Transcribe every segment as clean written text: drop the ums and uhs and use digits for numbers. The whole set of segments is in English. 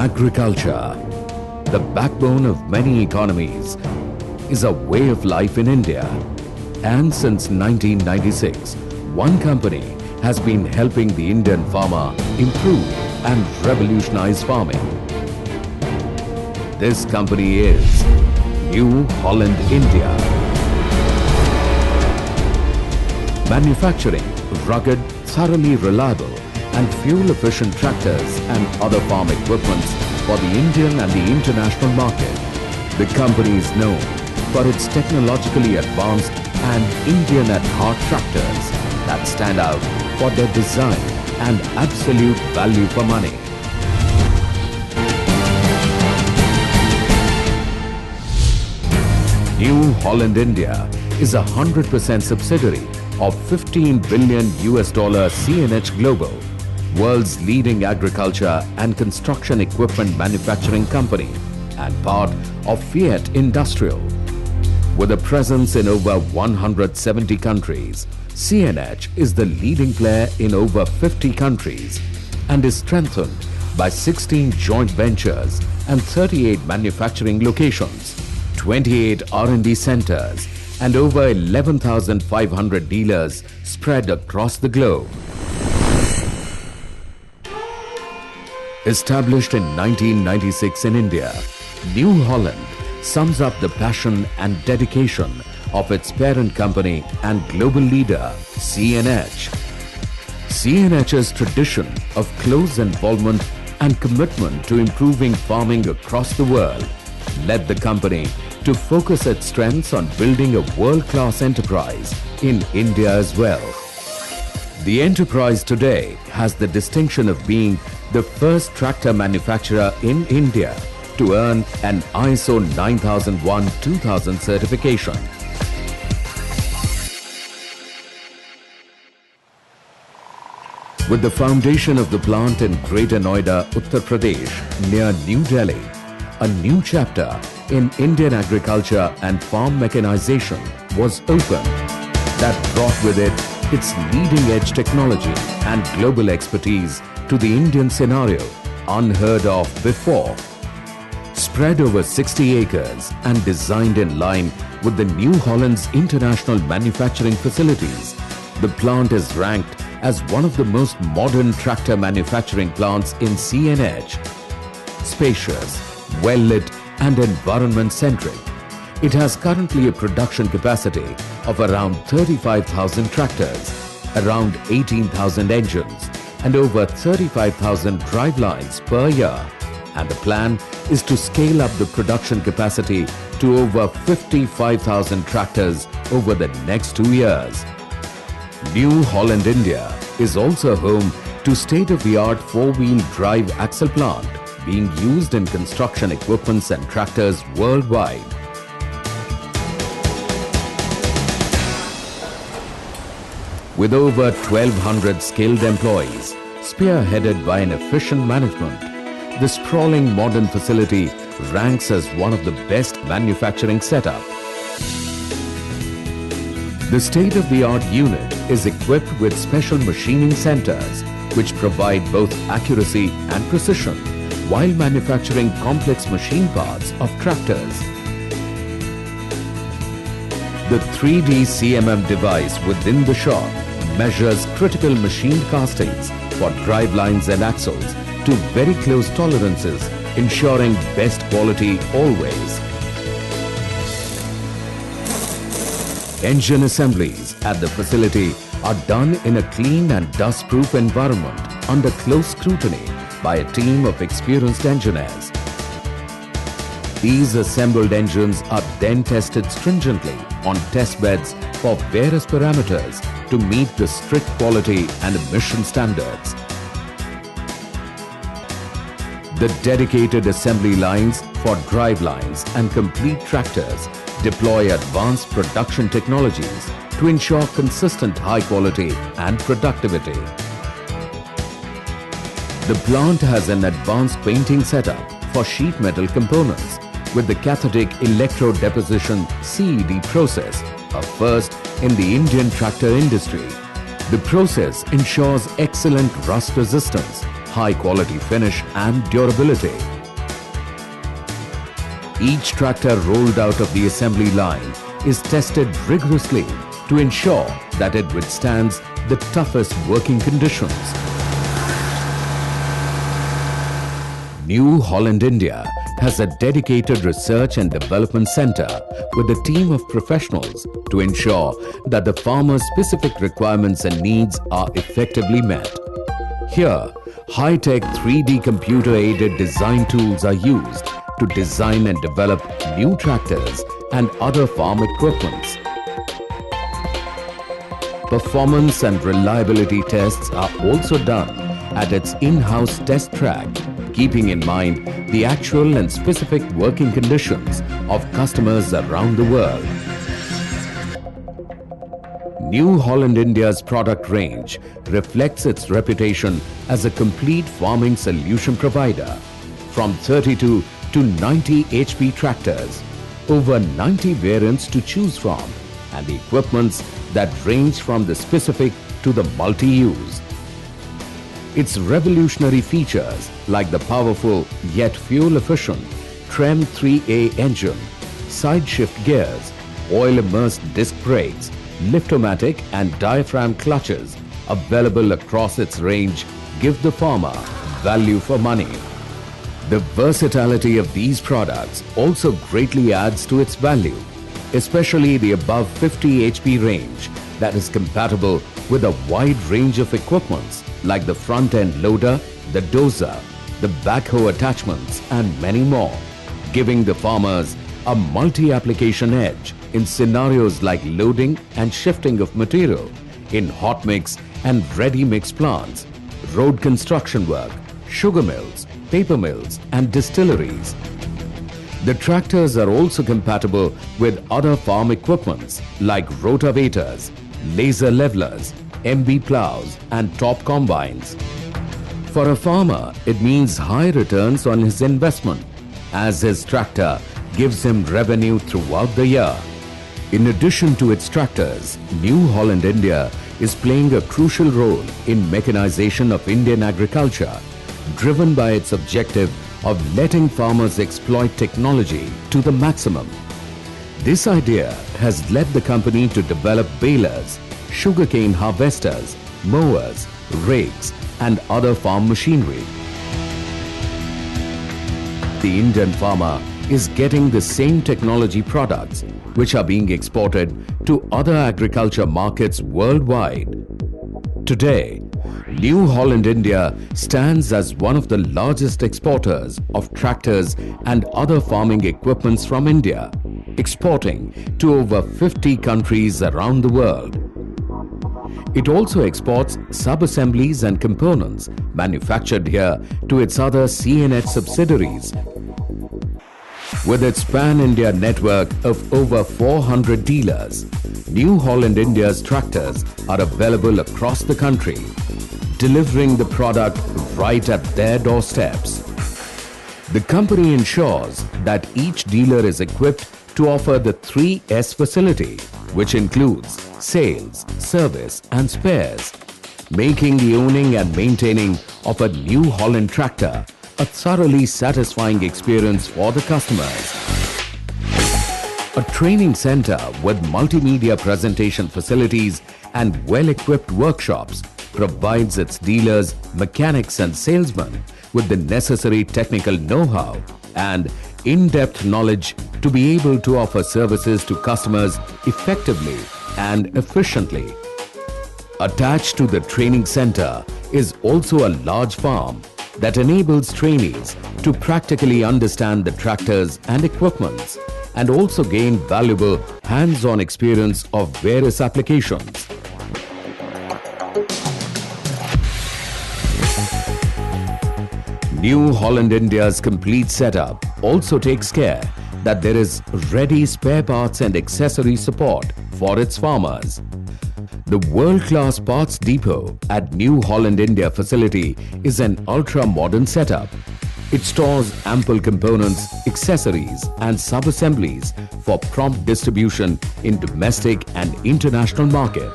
Agriculture, the backbone of many economies, is a way of life in India. And since 1996, one company has been helping the Indian farmer improve and revolutionize farming. This company is New Holland India. Manufacturing rugged, thoroughly reliable and fuel-efficient tractors and other farm equipment for the Indian and the international market. The company is known for its technologically advanced and Indian-at-heart tractors that stand out for their design and absolute value for money. New Holland India is a 100% subsidiary of $15 billion CNH Global, world's leading agriculture and construction equipment manufacturing company and part of Fiat Industrial. With a presence in over 170 countries, CNH is the leading player in over 50 countries and is strengthened by 16 joint ventures and 38 manufacturing locations, 28 R&D centers and over 11,500 dealers spread across the globe. Established in 1996 in India, New Holland sums up the passion and dedication of its parent company and global leader, CNH. CNH's tradition of close involvement and commitment to improving farming across the world led the company to focus its strengths on building a world-class enterprise in India as well. The enterprise today has the distinction of being the first tractor manufacturer in India to earn an ISO 9001-2000 certification. With the foundation of the plant in Greater Noida, Uttar Pradesh, near New Delhi, a new chapter in Indian agriculture and farm mechanization was opened that brought with it its leading-edge technology and global expertise to the Indian scenario, unheard of before. Spread over 60 acres and designed in line with the New Holland's international manufacturing facilities, the plant is ranked as one of the most modern tractor manufacturing plants in CNH. Spacious, well-lit and environment-centric, it has currently a production capacity of around 35,000 tractors, around 18,000 engines and over 35,000 drivelines per year. And the plan is to scale up the production capacity to over 55,000 tractors over the next 2 years. New Holland India is also home to state-of-the-art four-wheel drive axle plant being used in construction equipments and tractors worldwide. With over 1,200 skilled employees, spearheaded by an efficient management, the sprawling modern facility ranks as one of the best manufacturing setup. The state-of-the-art unit is equipped with special machining centers which provide both accuracy and precision while manufacturing complex machine parts of tractors. The 3D CMM device within the shop measures critical machined castings for drivelines and axles to very close tolerances, ensuring best quality always. Engine assemblies at the facility are done in a clean and dust-proof environment under close scrutiny by a team of experienced engineers. These assembled engines are then tested stringently on test beds for various parameters to meet the strict quality and emission standards. The dedicated assembly lines for drivelines and complete tractors deploy advanced production technologies to ensure consistent high quality and productivity. The plant has an advanced painting setup for sheet metal components with the cathodic electrode deposition CED process, a first in the Indian tractor industry. The process ensures excellent rust resistance high quality finish and durability. Each tractor rolled out of the assembly line is tested rigorously to ensure that it withstands the toughest working conditions. New Holland India has a dedicated research and development center with a team of professionals to ensure that the farmer's specific requirements and needs are effectively met. Here, high-tech 3D computer-aided design tools are used to design and develop new tractors and other farm equipments. Performance and reliability tests are also done at its in-house test track, keeping in mind the actual and specific working conditions of customers around the world. New Holland India's product range reflects its reputation as a complete farming solution provider. From 32 to 90 HP tractors, over 90 variants to choose from, and the equipments that range from the specific to the multi-use. Its revolutionary features like the powerful yet fuel-efficient TREM 3A engine, side-shift gears, oil-immersed disc brakes, lift-o-matic and diaphragm clutches available across its range give the farmer value for money. The versatility of these products also greatly adds to its value, especially the above 50 HP range that is compatible with a wide range of equipments like the front-end loader, the dozer, the backhoe attachments and many more, giving the farmers a multi-application edge in scenarios like loading and shifting of material in hot mix and ready mix plants, road construction work, sugar mills, paper mills and distilleries. The tractors are also compatible with other farm equipments like rotavators, laser levelers, MB plows and top combines. For a farmer, it means high returns on his investment as his tractor gives him revenue throughout the year. In addition to its tractors, New Holland India is playing a crucial role in mechanization of Indian agriculture, driven by its objective of letting farmers exploit technology to the maximum. This idea has led the company to develop balers, sugarcane harvesters, mowers, rakes and other farm machinery. The Indian farmer is getting the same technology products which are being exported to other agriculture markets worldwide. Today, New Holland India stands as one of the largest exporters of tractors and other farming equipments from India, exporting to over 50 countries around the world. It also exports sub-assemblies and components manufactured here to its other CNH subsidiaries. With its pan-India network of over 400 dealers, New Holland India's tractors are available across the country, delivering the product right at their doorsteps. The company ensures that each dealer is equipped to offer the 3S facility, which includes sales, service and spares, making the owning and maintaining of a New Holland tractor a thoroughly satisfying experience for the customers. A training center with multimedia presentation facilities and well-equipped workshops provides its dealers, mechanics and salesmen with the necessary technical know-how and in-depth knowledge to be able to offer services to customers effectively and efficiently. Attached to the training center is also a large farm that enables trainees to practically understand the tractors and equipments and also gain valuable hands-on experience of various applications. New Holland India's complete setup also takes care that there is ready spare parts and accessory support for its farmers. The world-class parts depot at New Holland India facility is an ultra-modern setup. It stores ample components, accessories and sub-assemblies for prompt distribution in domestic and international market.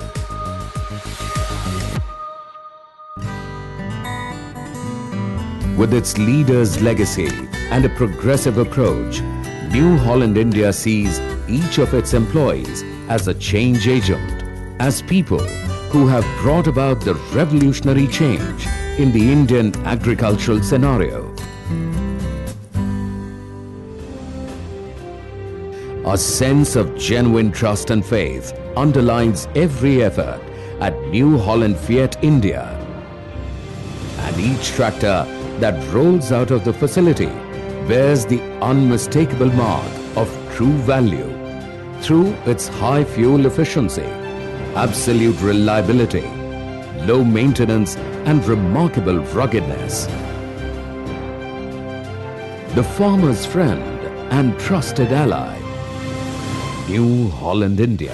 With its leader's legacy and a progressive approach, New Holland India sees each of its employees as a change agent, as people who have brought about the revolutionary change in the Indian agricultural scenario. A sense of genuine trust and faith underlines every effort at New Holland Fiat India. And each tractor that rolls out of the facility bears the unmistakable mark of true value through its high fuel efficiency, absolute reliability, low maintenance and remarkable ruggedness. The farmer's friend and trusted ally, New Holland India.